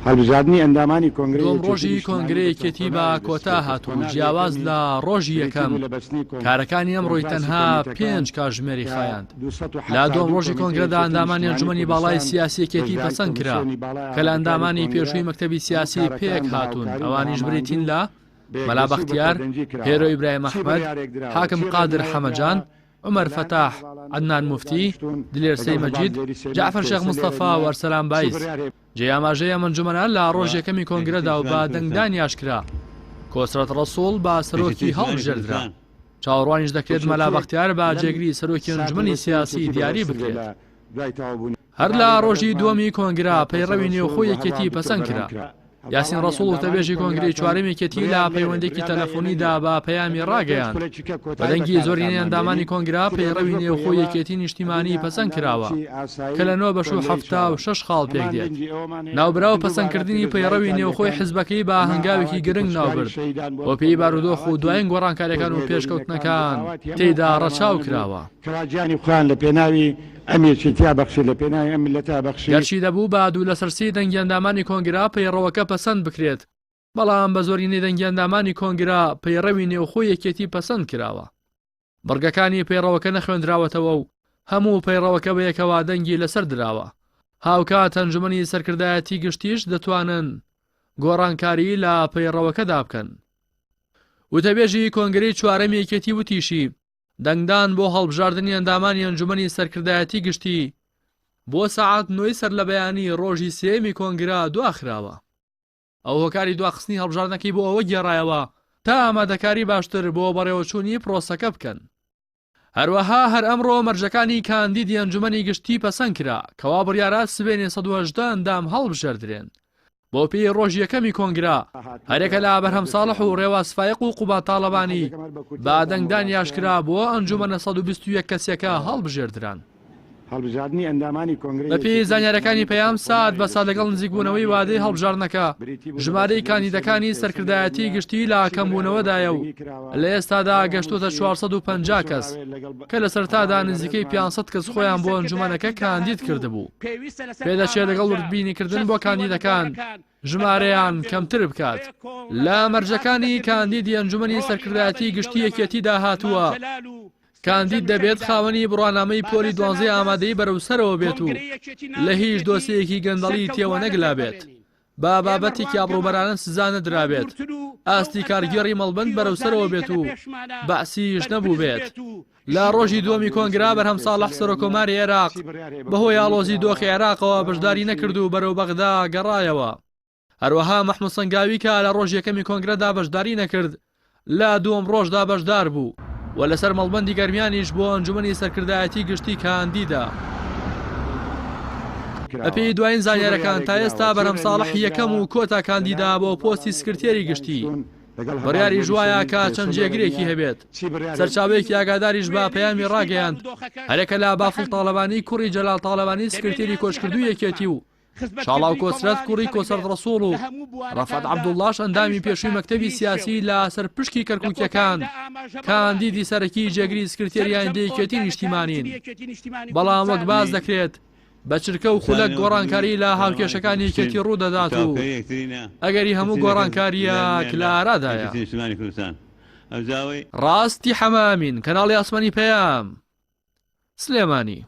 هەڵبژاردننی ئەندامانی کۆنگرە دوم ڕۆژی کۆنگرەیەکێتی بە کۆتا هاتوو جیاواز لە ڕۆژی یەکەم کارەکانی ئەمڕۆی تەنها 5 کاتژمێری خایاند. لا دوم ڕۆژی کۆنگرەدا ئەندامانی ئەنجومەنی باڵای سیاسیەکێتی پەسەند کرا کە لە ئەندامانی پێشووی مەکتەبی سیاسی پێک هاتوون، ئەوانیش بریتین لە مەلا بەختیار، هێرۆ ئیبراهیم ئەحمەد، حاکم قادر حەمەجان، عمەر فەتاح، عەدنان موفتی، دلێر سەیمەجید، جعفەر شێخ مستەفا و ئەرسەلان بایز. جێیاماژەی ئەم ئەنجومەنە لە ڕۆژ یەکەمی کۆنگرەدا و بە دەنگدان یاشکرا. کۆسرەت ڕەسوڵ بە سەرۆکی هەڵبژێردرا. چاوەڕوانیش دەکرێت مەلا بەختیار بە جێگری سەرۆکی ئەنجومەنی سیاسی دیاری بکرێت. هەر لە ڕۆژی دووەمی کۆنگرا پەیڕەوی نێوخۆ یەکێتی پەسەند کرا. یاسین ڕەسوڵ وتەبێژی کۆنگرەی چوارەمی یەکێتی لە پەیوەندێکی تەلەفۆنیدا بە پەیامی ڕاگەیاند. بەدەنگی زۆرینەی ئەندامانی کۆنگرا پەیڕەوی نێوخۆ یەکێتی نیشتیمانی پەسەند کراوە کە لە 9/76 خاڵ پێک دێت. ناوبراو پەسەندکردنی پەیڕەوی نێوخۆی حیزبەکەی بە هەنگاوێکی گرنگ ناوبرد بۆ پێی بارودۆخ و دوایین گۆڕانکاریەکان و پێشکەوتنەکان تێیدا ڕەچاو کراوە. گەرچی دەبوو با دوو لە سەرسی دەنگی ئەندامانی کۆنگرا پەیڕەوەکە پەسەند بکرێت، بەڵام بە زۆرینەی دەنگی ئەندامانی کۆنگرا پەیڕەوی نێوخۆ یەکێتی پەسەند کراوە. بڕگەکانی پەیڕەوەکە نەخوێندراوەتەوە و هەموو پەیڕەوەکە بە یەکەوە دەنگی لەسەر دراوە. هاوکات ئەنجومەنی سەرکردایەتی گشتیش دەتوانن گۆڕانکاری لە پەیڕەوەکەدا بکەن. وتەبێژی کۆنگرەی چوارەمی یەکێتی وتیشی دەنگدان بۆ هەڵبژاردننی ئەندامانی ئەنجومەنی سەرکردایەتی گشتی بۆ سەعات 9 سەر لە بەیانی ڕۆژی سێمی کۆنگرا دواخراوە. ئەو هۆکاری دواخستنی هەڵبژاردنەکەی بۆ ئەوە گێڕایەوە تا ئامادەکاری باشتر بۆ بەڕێوەچوونی پرۆسەکە بکەن. هەروەها هەر ئەمڕۆ مەرجەکانی کاندیدی ئەنجومەنی گشتی پەسەند کرا کەوا بڕیارە سبێنێ 118 ئەندام هەڵبژێردرێن. بۆ پێی ڕۆژ یەکەمی کۆنگرا هەرێکە لە بەرهەم ساڵح و ڕێواز فایق و قوبا تاڵەبانی با دەنگدان یاشکرا بۆ ئەنجومەنە 121 کەسێکە هەڵبژێردران. بەپێی زانیاریەکانی پەیام سات بە سا لەگەڵ نزیکبوونەوەی وادەی هەڵبژاردنەکە ژمارەی کاندیدەکانی سەرکردایەتی گشتی لە کەمبوونەوەدایە و لە ئێستادا گەشتوتە 450 کەس کە لە سەرتادا نزیکەی 500 کەس خۆیان بۆ ئەنجومەنەکە کاندید کردبوو. پێدەچێت لەگەڵ وردبینیکردن بۆ کاندیدەکان ژمارەیان کەمتر بکات. لە مەرجەکانی کاندیدی ئەنجومەنی سەرکردایەتی گشتی یەکێتیدا هاتووە کاندید دەبێت خاوەنی بڕوانامەی پۆلی 12 ئامادەی بەرەوسەرەوە بێت و لە هیچ دۆسەیەکی گەندەڵی تێوە نەگلا بێت، با بابەتێکی ئابڕوبەرانە سزا نەدرابێت، ئاستی کارگێڕی مەڵبەند بەرەوسەرەوە بێت و بەعسیش نەبوو بێت. لە ڕۆژی دووەمی کۆنگرا بەرهەم ساڵح سەرۆکۆماری عێراق بەهۆی ئاڵۆزی دۆخی عێراقەوە بەشداری نەکرد و بەرەو بەغدا گەڕایەوە. هەروەها مەحموود سەنگاوی کە لە ڕۆژ یەکەمی کۆنگرەدا بەشداری نەکرد لە دووەم ڕۆژدا بەشدار بوو و لەسەر مەڵبەندی گەرمیانیش بۆ ئەنجومەنی سەرکردایەتی گشتی کاندیدا. بەپێی دوایین زانیاریەکان تا ئێستا بەرهەم ساڵح یەکەم و کۆتا کاندیدا بۆ پۆستی سکرتێری گشتی. بڕیاری ژوایە کە چەند جێگرێکی هەبێت. سەرچاوەیەکی ئاگاداریش بە پەیامی ڕاگەیاند هەرێکە لە بافڵ تاڵەبانی کوڕی جەلال تاڵەبانی سکرتێری کۆچکردوو یەکێتی و شاڵاو کۆسرەت کوڕی کۆسەرد ڕەسوڵ و ڕەفەت عەبدوڵڵاش ئەندامی پێشووی مەکتەبی سیاسی لە سەر پشکی کەرکووکیەکان کاندیدی سەرەکی جێگری سکرتێری ئایندەیەکێتی نیشتیمانین. بەڵام وەک باز دەکرێت بە چرکە و خولەک گۆڕانکاری لە هاوکێشەکانی یەکێتی ڕوودەدات و ئەگەری هەموو گۆڕانکاریە کلارادایە. ڕاستی حەمامین کەناڵی ئاسمانی پەیام سلێمانی.